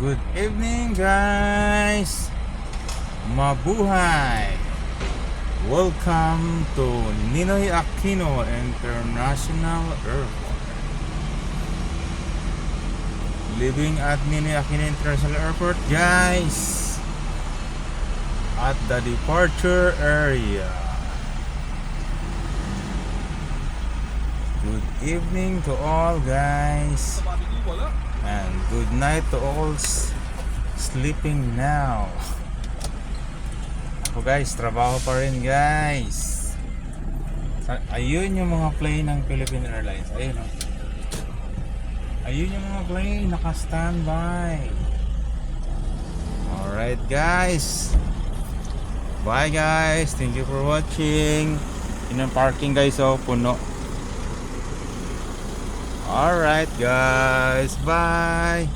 Good evening guys! Mabuhay! Welcome to Ninoy Aquino International Airport. Living at Ninoy Aquino International Airport guys, at the departure area. Good evening to all guys, and good night to all sleeping now. Ako guys, trabaho pa rin guys. Ayun yung mga plane ng Philippine Airlines. Ayun o. Ayun yung mga plane naka-standby. Alright guys, bye guys, thank you for watching. Yun ang parking guys, oh, puno. Alright guys, bye.